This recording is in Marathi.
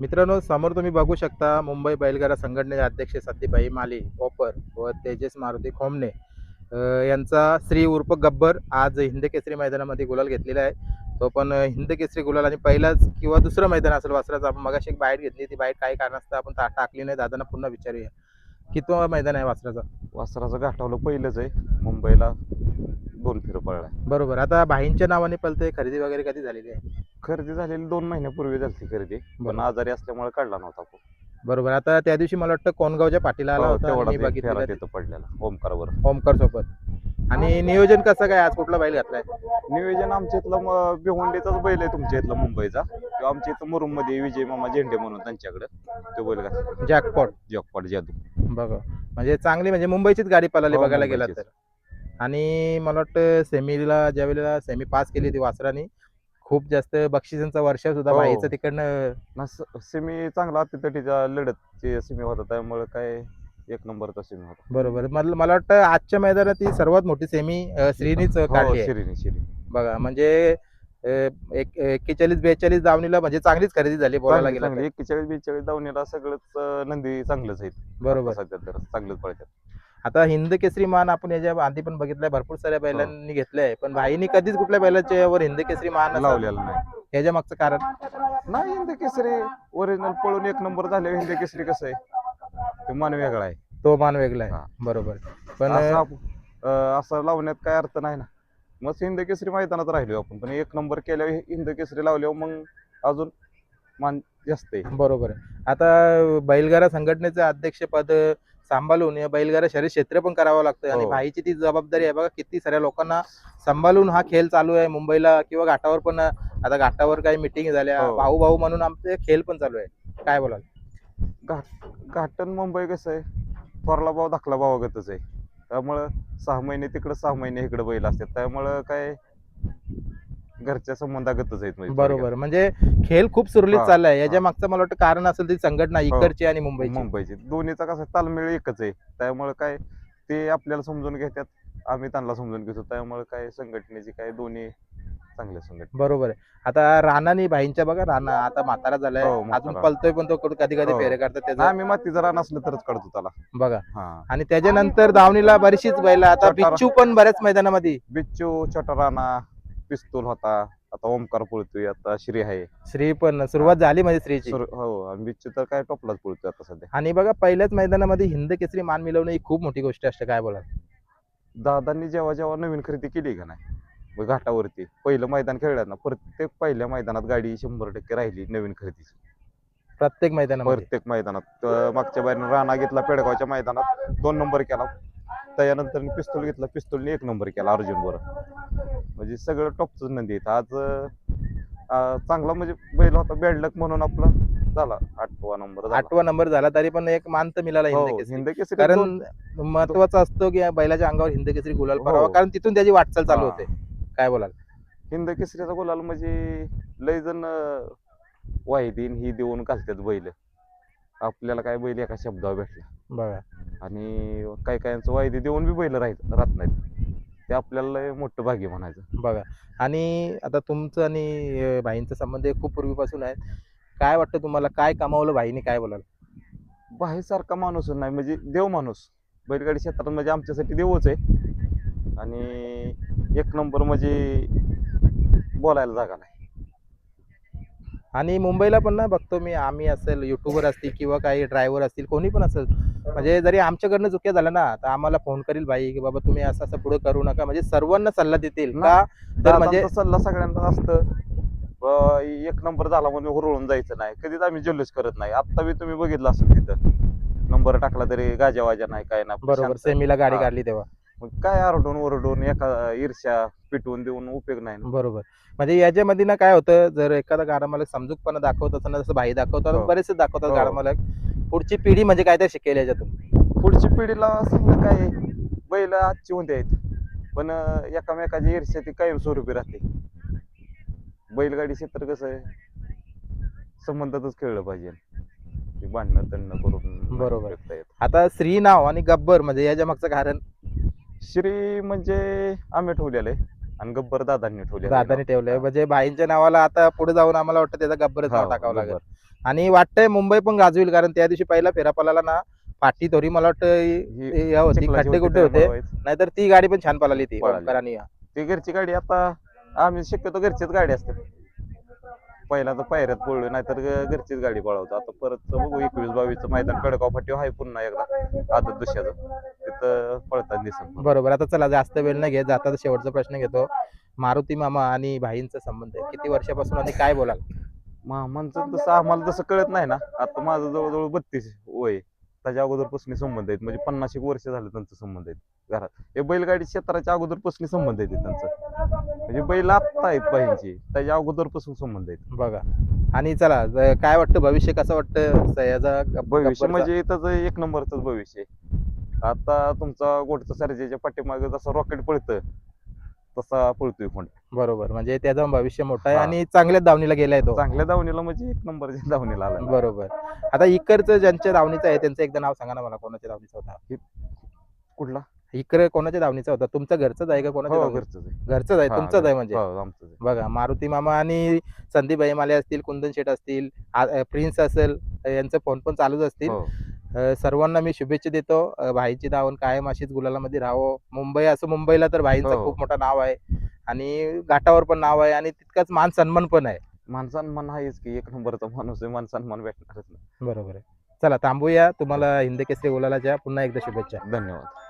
मित्रांनो, समोर तुम्ही बघू शकता मुंबई बैलगाडा संघटनेचे अध्यक्ष सतीभाई माली पॉपर व तेजस मारुती खोमणे यांचा श्री उर्फ गब्बर आज हिंद केसरी मैदानामध्ये गुलाल घेतलेला आहे. तो पण हिंद केसरी गुलाल आणि पहिलाच किंवा दुसरं मैदान असेल वासराचं. आपण मगाशी एक बाईट घेतली, ती बाईट काही कारणास्तव आपण टाकली नाही. दादांना पुन्हा विचारूया, कितवं मैदान आहे वासराचा? वासराचं घाटावलं पहिलंच आहे. मुंबईला 2 फेरं पळलाय. बरोबर. आता भाईंच्या नावाने पळतंय, खरेदी वगैरे कधी झालेली आहे? खरेदी झालेली 2 महिन्यापूर्वी झाली खरेदी, पण बरोबर. आजारी असल्यामुळे काढला नव्हता आपण. बरोबर. आता त्या दिवशी मला वाटतं कोणगावच्या पाठीला आला हो, होता आणि तेवढाच मी एक फेरा बघितलेला तिथं पडलेला ओमकारवर. ओमकार सोबत. आणि नियोजन कसं काय, आज कुठला बैल घातलाय? नियोजन आमच्या इथलं भिवंडीचाच बैल आहे तुमच्या इथला मुंबईचा, किंवा आमच्या इथं मुरुम मध्ये विजय मामा झेंडे म्हणून त्यांच्याकडे तो बैल घातला. जॅकपॉट. जॉकपॉट जादू. बघा, म्हणजे चांगली, म्हणजे मुंबईचीच गाडी पळाली हो, बघायला गेला मुंबईचीच. तर. आणि मला वाटतं सेमीला ज्यावेळेला सेमी पास केली ती वासरानी, खूप जास्त बक्षिसांचा वर्षाव सुद्धा हो. भाईचं तिकडनं. सेमी चांगला अतितटीच्या लढत सेमी होता, त्यामुळे काय एक नंबरचा सेमी होता. बरोबर. मला वाटतं आजच्या मैदानात ती सर्वात मोठी सेमी श्रीनीच हो, काढली आहे. शिरीने. बघा, म्हणजे 41-42 दावणीला म्हणजे चांगलीच खरेदी झाली बोलायला गेलं तर. 41-42 दावणीला सगळंच नंदी चांगलंच आहेत. बरोबर. आता सध्या तर चांगलंच पळतात. आता हिंद केसरी मान आपण याच्या आधी पण बघितलाय, भरपूर साऱ्या बैलांनी घेतलाय, पण भाईनी कधीच कुठल्या बैलाच्या वर हिंद केसरी मान लावलेला नाही. याच्या मागचं कारण? नाही, हिंद केसरी ओरिजिनल पळून 1 नंबर झाले. हिंद केसरी कसं आहे, तो मान वेगळा आहे. तो मान वेगळा आहे. हा. बरोबर. पण असं लावण्यात काय अर्थ नाही ना. मग हिंद केसरी मैदानात राहिलो आपण, पण 1 नंबर केल्यावर हिंद केसरी लावल्यावर मग अजून मान जास्त आहे. बरोबर आहे. आता बैलगाडा संघटनेचं अध्यक्षपद सांभाळून या बैलगाडा शर्यत क्षेत्र पण करावं लागतं आणि हो. भाईची ती जबाबदारी आहे. बघा, किती साऱ्या लोकांना सांभाळून हा खेळ चालू आहे मुंबईला किंवा घाटावर पण. आता घाटावर काही मिटिंग झाल्या, हो. भाऊ भाऊ म्हणून आमचे खेळ पण चालू आहे. काय बोलाल? घाटन मुंबई कसं आहे, थोरला भाव धाकला भावागतच आहे. त्यामुळं 6 महिने तिकडं 6 महिने इकडे बैल असतात, त्यामुळं काय घरच्या संबंधागतच आहेत म्हणजे. बरोबर. म्हणजे खेळ खूप सुरळीत हा, चाललाय. याच्या हा. मागचं मला वाटतं कारण असेल ती संघटना इकडची आणि मुंबईची. मुंबईची दोन्हीचा कसा तालमेळ एकच आहे, त्यामुळे काय ते आपल्याला समजून घेतात, आम्ही त्यांना समजून घेतो. त्यामुळे काय संघटनेची काय दोन्ही चांगल्या संघटना. बरोबर आहे. आता राणानी भाईंच्या बघा, राणा आता म्हातारा झालाय, हो, अजून म्हातारा. पळतोय पण तो कधी कधी हो. फेरे करतात नाही, त्याचा. आम्ही माती जरा नसलं तरच काढतो त्याला. बघा, हा. आणि त्याच्यानंतर दावणीला बरीचशीच बैल, आता छोटा- बिच्चू पण बऱ्याच मैदानामध्ये. बिच्चू, छोटा राणा, पिस्तूल होता, आता ओमकार पळतोय, आता श्री आहे. श्री पण सुरुवात झाली म्हणजे श्रीची. हो, आणि बिच्चू तर काय टॉपलाच पळतोय आता सध्या. आणि बघा, पहिल्याच मैदानामध्ये हिंद केसरी मान मिळवणं ही खूप मोठी गोष्ट असते. काय बोला? दादांनी जेव्हा जेव्हा नवीन खरेदी केली का नाही, मग घाटावरती पहिलं मैदान खेळल्यात ना, प्रत्येक पहिल्या मैदानात गाडी 100% राहिली नवीन खरेदीची. प्रत्येक मैदानामध्ये. प्रत्येक मैदानात मागच्या बारीने राणा घेतला पेडगावच्या मैदानात 2 नंबर केला. त्यानंतर पिस्तूल घेतला, पिस्तूलने 1 नंबर केला अर्जुन बरोबर. म्हणजे सगळं टॉपच नंदी आहेत आज. चांगला म्हणजे बैल होता, बॅड लक म्हणून आपला झाला 8वा नंबर झाला. 8वा नंबर झाला, तरी पण एक मान तर मिळाला हो, हिंद केसरी. हिंद केसरी कारण महत्वाचं असतो की बैलाच्या अंगावर हिंद केसरी गुलाल हो. पडावा, कारण तिथून त्याची वाटचाल चालू हा. होते. काय बोलाल? हिंद केसरीचा गुलाल म्हणजे लय जण वाहिदीन ही देऊन घालतात बैल. आपल्याला काय बैल एका शब्दावर भेटला, बघा, आणि काही काहींचं वायदे देऊन बी बैल राहत नाहीत. ते आपल्याला लय मोठं भाग्य म्हणायचं. बघा. आणि आता तुमचं आणि भाईंचा संबंध हे खूप पूर्वीपासून आहे. काय वाटतं तुम्हाला, काय कमावलं भाईने, काय बोलाल? बाहेरसारखा माणूस नाही, म्हणजे देव माणूस. बैलगाडी क्षेत्रात म्हणजे आमच्यासाठी देवच आहे, आणि 1 नंबर म्हणजे बोलायला जागा नाही. आणि मुंबईला पण ना बघतो मी, आम्ही असेल, युट्यूबर असतील किंवा काही ड्रायव्हर असतील, कोणी पण असेल, म्हणजे जरी आमच्याकडनं चुक्या झाल्या ना, तर आम्हाला फोन करील भाई की बाबा तुम्ही असं असं पुढे करू नका, म्हणजे सर्वांना सल्ला देतील का? तर म्हणजे दादांचा सल्ला सगळ्यांना असतं. 1 नंबर झाला म्हणून हुरळून जायचं नाही, कधीच आम्ही जल्लोष करत नाही. आता बी तुम्ही बघितलं असेल, तिथं नंबर टाकला तरी गाजावाजा नाही, काय नाही. बरोबर, शांत. सेमीला गाडी हा. काढली तेव्हा. मग काय आरडून ओरडून एका ईर्ष्या पिटवून देऊन उपयोग नाही ना. बरोबर. म्हणजे याच्यामध्ये ना काय होतं, जर एखादा गाडा मालक समजूकपणा दाखवत असताना, जसं भाई दाखवतात, हो. बरेचसे दाखवतात हो. गाडा मालक, पुढची पिढी म्हणजे काय ते शिकेल याच्यातून. पुढची पिढीला सांगणं काय आहे, बैल आजची उद्या आहेत, पण एकामेकाची ईर्ष्या ती कायमस्वरूपी राहते. बैलगाडी क्षेत्र कसं आहे, संबंधातच खेळलं पाहिजे. ते भांडणं तंडणं करून बरोबर. उपयोग नाही. आता श्री नाव आणि गब्बर म्हणजे याच्या मागचं कारण? श्री म्हणजे आम्ही ठेवलेलं आहे, आणि गब्बर दादांनी ठेवलेलं आहे दादाने नाव. ठेवलंय, हा. म्हणजे भाईंच्या नावाला आता पुढे जाऊन आम्हाला वाटतं त्याचा गब्बरच हा, नाव टाकावं लागेल. गब्बर. आणि वाटतंय मुंबई पण गाजवेल, कारण त्या दिवशी पहिला फेरा पळाला ना, पाठी थोडी मला वाटतं ही या होती, चिखलाची खड्डे गुड्डे त्यामुळे होते, व्हायचं. नाहीतर ती गाडी पण छान पळाली ती पळाली. ओमकार आणि ती घरची गाडी आता आम्ही शक्यतो घरचीच गाडी असते. पहिला तर पायऱ्यात पळलो, नाहीतर घरचीच गाडी पळवतो. आता परत बघू 21-22 मैदान पेडगाव फाटी आहे पुन्हा एकदा आदत दुसऱ्याचं तिथं पळतात दिसत. बरोबर. आता चला जास्त वेळ नाही घेत, जाता शेवटचा प्रश्न घेतो. मारुती मामा आणि भाईंचा संबंध आहे किती वर्षापासून आणि काय बोलाल? मामांचं तसं आम्हाला तसं कळत नाही ना. आता माझं जवळजवळ 32 वय आहे. त्याच्या अगोदरपासून संबंध आहेत, म्हणजे 50 एक वर्ष झालं त्यांचं संबंध आहेत घरात. हे बैलगाडी क्षेत्राच्या अगोदरपासून संबंध आहेत त्यांचं, म्हणजे बैल आत्ता आहेत बाईंची, त्याच्या अगोदरपासून संबंध आहेत. बघा. आणि चला काय वाटतं भविष्य कसं वाटतं सयाचा भविष्य गब्बरचा? म्हणजे त्याचं एक नंबरच भविष्य आहे. आता तुमचा गोडचा सर्जेच्या पाठीमागे जसा रॉकेट पळतं तसा पळतोय फोन. बरोबर, म्हणजे त्याचं भविष्य मोठं आहे हा. आणि चांगल्याच दावणीला गेलाय तो. चांगल्या धावणीला म्हणजे एक नंबरच्या धावणीला आला. बरोबर. आता इकडचं ज्यांच्या दावणीचं आहे त्यांचं एकदा नाव सांगा ना मला, कोणाच्या दावणीचा होता? कुठला? इकडे कोणाच्या दावणीचा होता? तुमचं घरचंच आहे का कोणाच्या हो, दावणीचं? घरचंच आहे. घरचंच आहे, हा, तुमचंच आहे म्हणजे. हो, आमचंच आहे. बघा, मारुती मामा आणि संदीप भाई माले असतील, कुंदन शेठ असतील, प्रिन्स असेल, यांचे फोन पण चालूच असतील. हो. सर्वांना मी शुभेच्छा देतो. भाईची दावण कायम अशीच गुलालामध्ये राहावं. मुंबई असं, मुंबईला तर भाईंचं हो. खूप मोठं नाव आहे आणि घाटावर पण नाव आहे आणि तितकाच मान सन्मान पण आहे. मान सन्मान आहेच की, एक नंबरचा माणूस आहे, मान सन्मान भेटणारच नाही. बरोबर आहे. चला थांबूया. तुम्हाला हिंद केसरी गुलालाच्या पुन्हा एकदा शुभेच्छा. धन्यवाद.